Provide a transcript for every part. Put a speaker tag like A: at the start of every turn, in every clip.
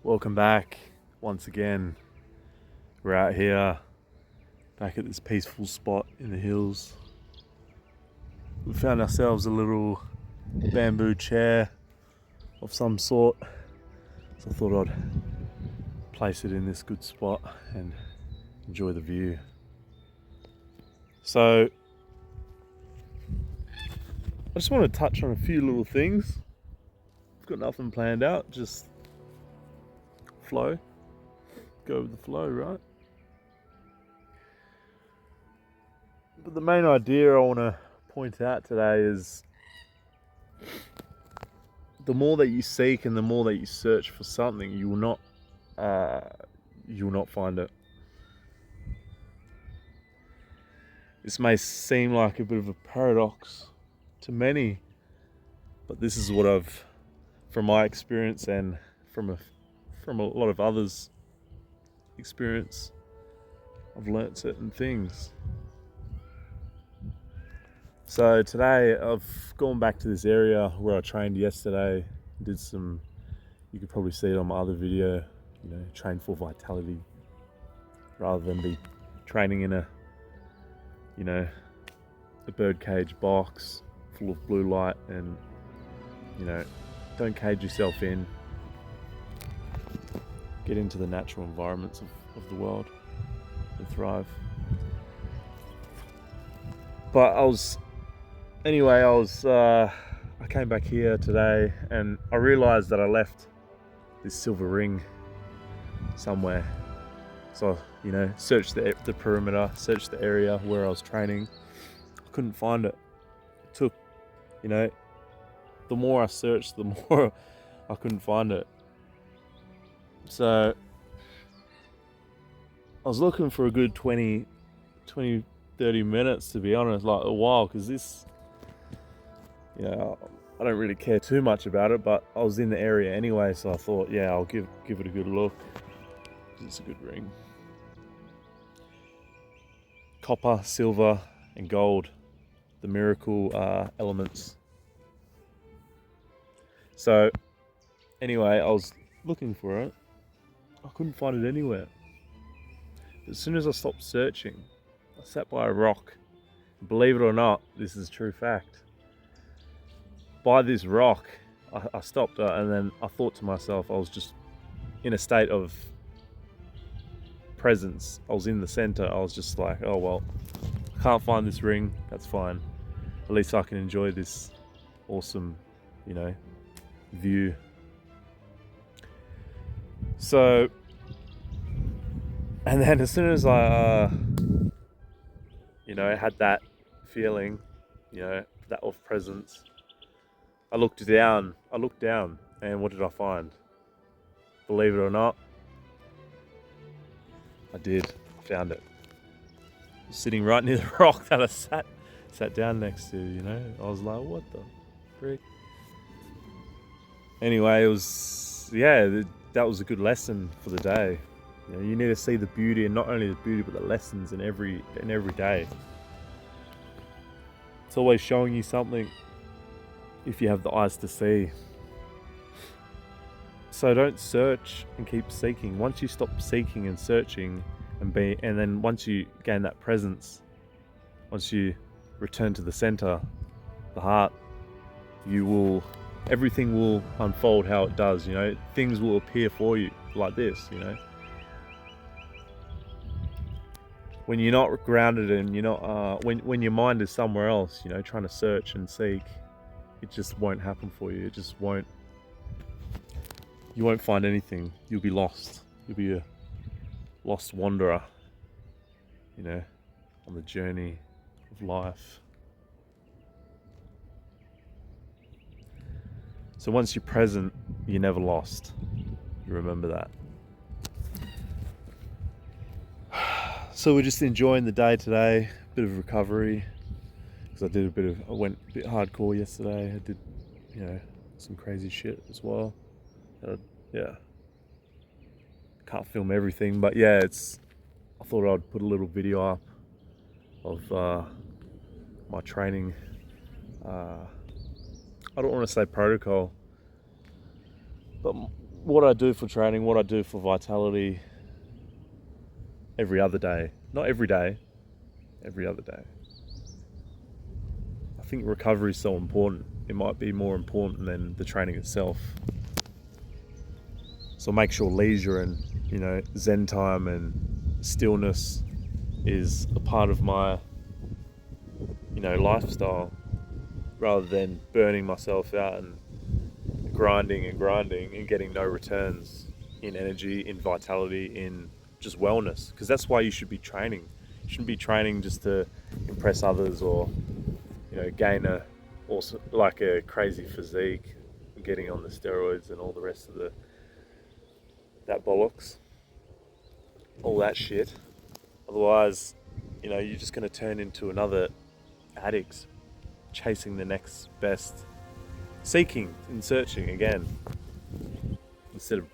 A: Welcome back once again. We're out here back at this peaceful spot in the hills. We found ourselves a little bamboo chair of some sort, so I thought I'd place it in this good spot and enjoy the view. So I just want to touch on a few little things. I've got nothing planned out, just flow, go with the flow, right? But the main idea I want to point out today is the more that you seek and the more that you search for something, you will not find it. This may seem like a bit of a paradox to many, but this is what I've, from my experience and from a lot of others' experience, I've learnt certain things. So today I've gone back to this area where I trained yesterday, did some, you could probably see it on my other video, train for vitality rather than be training in a birdcage box full of blue light and, don't cage yourself in. Get into the natural environments of the world and thrive. But I came back here today and I realized that I left this silver ring somewhere. So, searched the perimeter, searched the area where I was training. I couldn't find it. It took, the more I searched, the more I couldn't find it. So I was looking for a good 20, 30 minutes, to be honest, like a while, because this, I don't really care too much about it, but I was in the area anyway, so I thought, yeah, I'll give it a good look. It's a good ring. Copper, silver, and gold, the miracle elements. So anyway, I was looking for it. I couldn't find it anywhere. As soon as I stopped searching, I sat by a rock. Believe it or not, this is a true fact. By this rock, I stopped and then I thought to myself, I was just in a state of presence. I was in the center. I was just like, oh well, I can't find this ring. That's fine. At least I can enjoy this awesome, view. So, and then as soon as I, had that feeling, that of presence, I looked down, and what did I find? Believe it or not, I found it. Sitting right near the rock that I sat down next to, I was like, what the frick? Anyway, that was a good lesson for the day. You need to see the beauty, and not only the beauty, but the lessons in every day. It's always showing you something if you have the eyes to see. So don't search and keep seeking. Once you stop seeking and searching and then once you gain that presence, once you return to the center, the heart, everything will unfold how it does, things will appear for you like this, When you're not grounded and you're not, when your mind is somewhere else, trying to search and seek, it just won't happen for you. It just won't. You won't find anything. You'll be lost. You'll be a lost wanderer, on the journey of life. So once you're present, you're never lost. You remember that. So we're just enjoying the day today, bit of recovery, because I went a bit hardcore yesterday. I did, some crazy shit as well. Can't film everything, but yeah, I thought I'd put a little video up of my training. I don't want to say protocol, but what I do for training, what I do for vitality every other day. Not every day, every other day. I think recovery is so important. It might be more important than the training itself. So make sure leisure and, Zen time and stillness is a part of my, lifestyle, rather than burning myself out and grinding and getting no returns in energy, in vitality, in just wellness. Because that's why you should be training. You shouldn't be training just to impress others or, gain a crazy physique, getting on the steroids and all the rest of that bollocks, all that shit. Otherwise, you're just going to turn into another addict, chasing the next best, seeking and searching again, instead of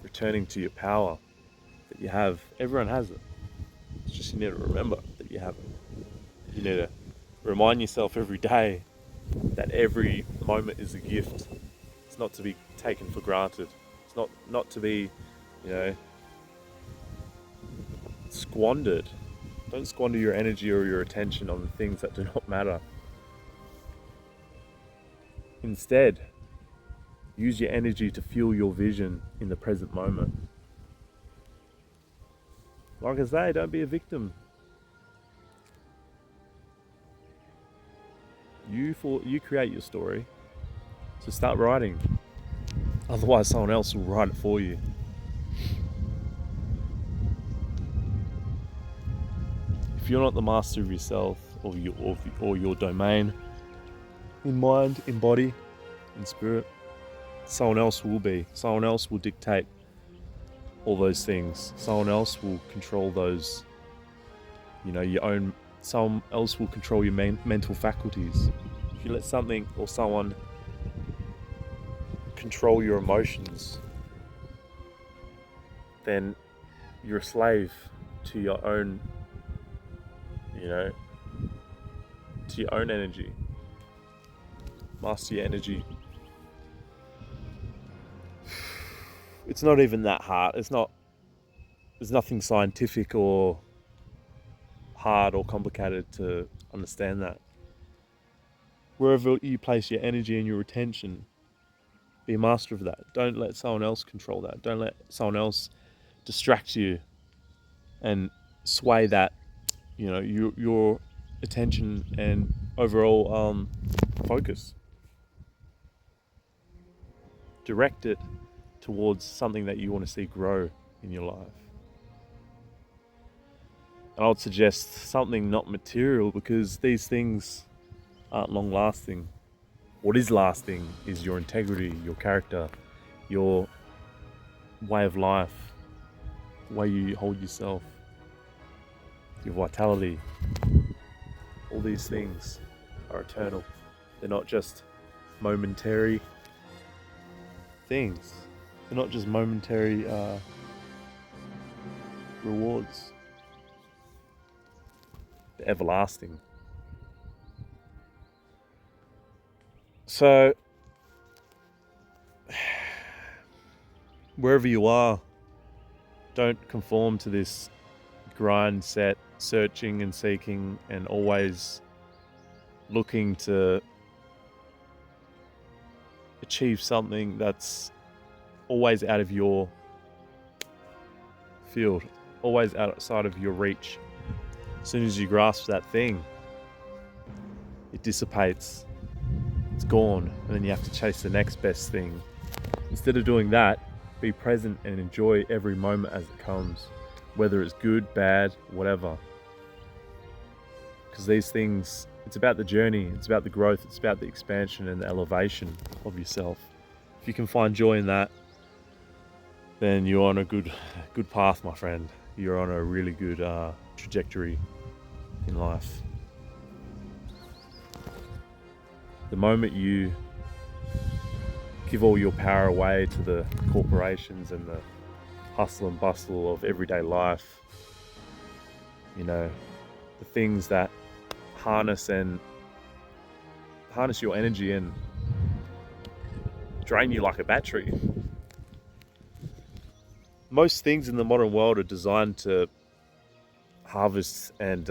A: returning to your power that you have. Everyone has it. It's just you need to remember that you have it. You need to remind yourself every day that every moment is a gift. It's not to be taken for granted. It's not to be, squandered. Don't squander your energy or your attention on the things that do not matter. Instead, use your energy to fuel your vision in the present moment. Like I say, don't be a victim. You create your story, so start writing. Otherwise, someone else will write it for you. If you're not the master of yourself or your domain, in mind, in body, in spirit, someone else will be. Someone else will dictate all those things. Someone else will control those, someone else will control your mental faculties. If you let something or someone control your emotions, then you're a slave to your own, to your own energy. Master your energy. It's not even that hard. There's nothing scientific or hard or complicated to understand that. Wherever you place your energy and your attention, be a master of that. Don't let someone else control that. Don't let someone else distract you and sway that, your attention and overall focus. Direct it towards something that you want to see grow in your life. And I would suggest something not material, because these things aren't long lasting. What is lasting is your integrity, your character, your way of life, the way you hold yourself, your vitality. All these things are eternal. They're not just momentary things. They're not just momentary rewards. They're everlasting. So, wherever you are, don't conform to this grind set, searching and seeking and always looking to achieve something that's always out of your field, always outside of your reach. As soon as you grasp that thing, it dissipates, it's gone, and then you have to chase the next best thing. Instead of doing that, be present and enjoy every moment as it comes, whether it's good, bad, whatever. Because these things, it's about the journey, it's about the growth, it's about the expansion and the elevation of yourself. If you can find joy in that, then you're on a good path, my friend. You're on a really good trajectory in life. The moment you give all your power away to the corporations and the hustle and bustle of everyday life, the things that harness your energy and drain you like a battery. Most things in the modern world are designed to harvest and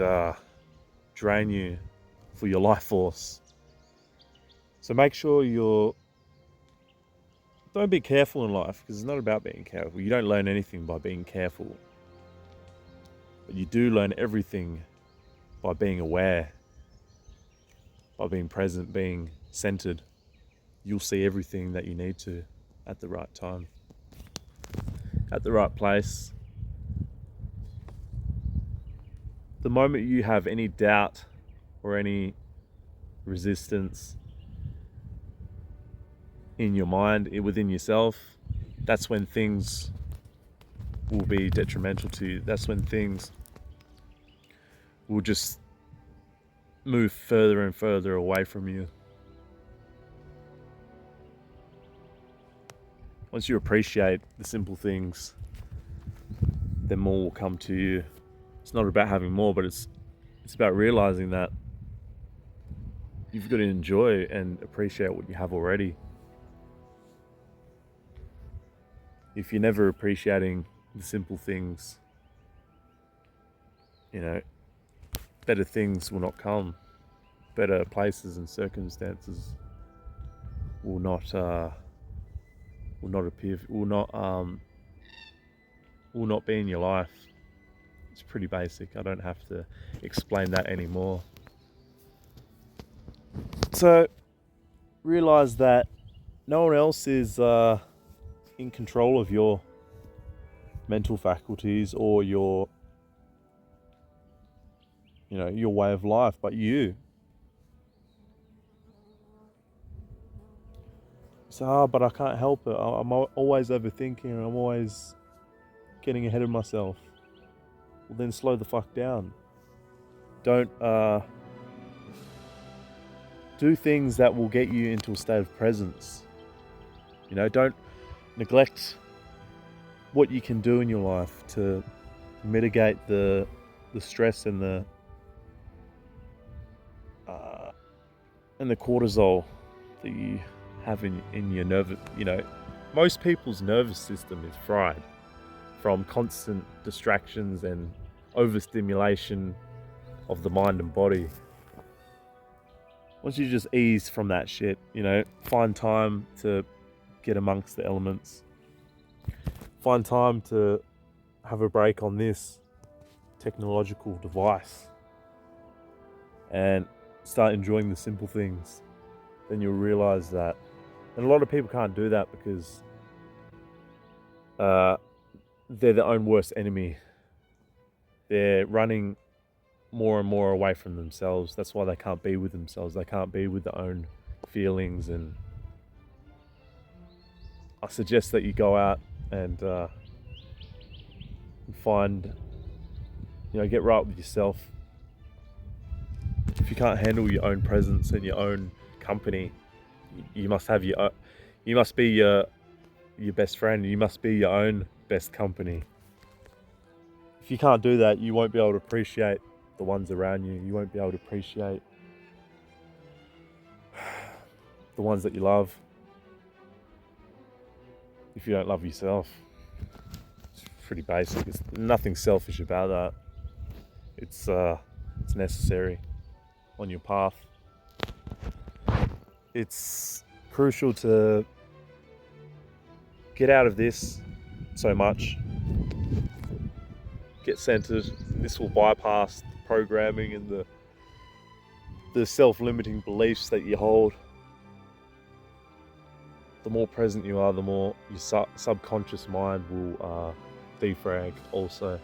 A: drain you for your life force. So make sure don't be careful in life, because it's not about being careful. You don't learn anything by being careful, but you do learn everything by being aware, by being present, being centered. You'll see everything that you need to at the right time, at the right place. The moment you have any doubt or any resistance in your mind, within yourself, that's when things will be detrimental to you. That's when things will just move further and further away from you. Once you appreciate the simple things, then more will come to you. It's not about having more, but it's about realizing that you've got to enjoy and appreciate what you have already. If you're never appreciating the simple things, better things will not come. Better places and circumstances will not appear. Will not be in your life. It's pretty basic. I don't have to explain that anymore. So realize that no one else is in control of your mental faculties or your way of life, but you. So, but I can't help it. I'm always overthinking. I'm always getting ahead of myself. Well, then slow the fuck down. Don't do things that will get you into a state of presence. Don't neglect what you can do in your life to mitigate the stress and the cortisol that you have in your nerve. Most people's nervous system is fried from constant distractions and overstimulation of the mind and body. Once you just ease from that shit, find time to get amongst the elements. Find time to have a break on this technological device and start enjoying the simple things. Then you'll realize that. And a lot of people can't do that because they're their own worst enemy. They're running more and more away from themselves. That's why they can't be with themselves. They can't be with their own feelings. And I suggest that you go out and find, get right with yourself. If you can't handle your own presence and your own company, you must be your best friend. You must be your own best company. If you can't do that, you won't be able to appreciate the ones around you. You won't be able to appreciate the ones that you love. If you don't love yourself, it's pretty basic. There's nothing selfish about that. It's necessary on your path. It's crucial to get out of this so much. Get centered. This will bypass the programming and the self-limiting beliefs that you hold. The more present you are, the more your subconscious mind will defrag also.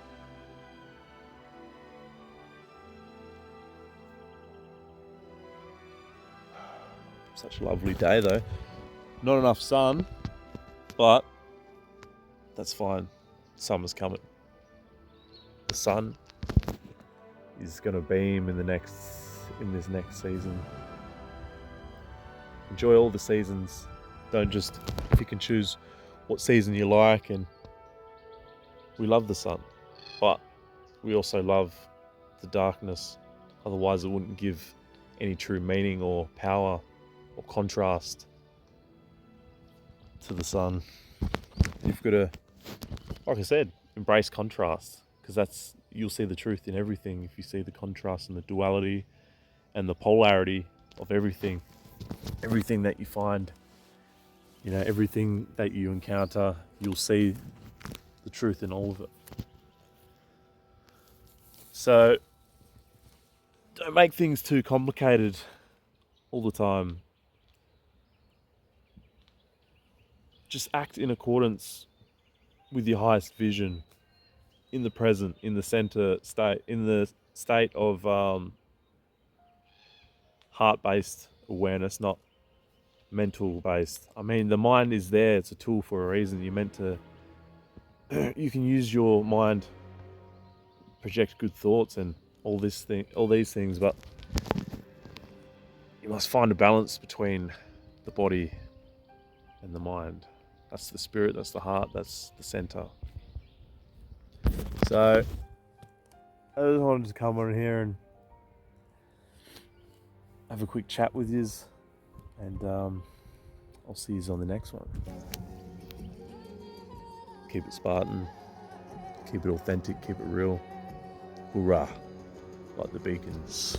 A: Such a lovely day though. Not enough sun, but that's fine. Summer's coming. The sun is going to beam in this next season. Enjoy all the seasons. Don't just, if you can choose what season you like. And we love the sun, but we also love the darkness. Otherwise it wouldn't give any true meaning or power or contrast to the sun. You've got to, like I said, embrace contrast, because you'll see the truth in everything if you see the contrast and the duality and the polarity of everything. Everything that you find, everything that you encounter, you'll see the truth in all of it. So don't make things too complicated all the time. Just act in accordance with your highest vision, in the present, in the center state, in the state of heart-based awareness, not mental-based. I mean, the mind is there; it's a tool for a reason. You're meant to. You can use your mind, project good thoughts, and all these things, but you must find a balance between the body and the mind. That's the spirit, that's the heart, that's the center. So I just wanted to come on here and have a quick chat with yous, and I'll see yous on the next one. Keep it Spartan, keep it authentic, keep it real. Hoorah, like the beacons.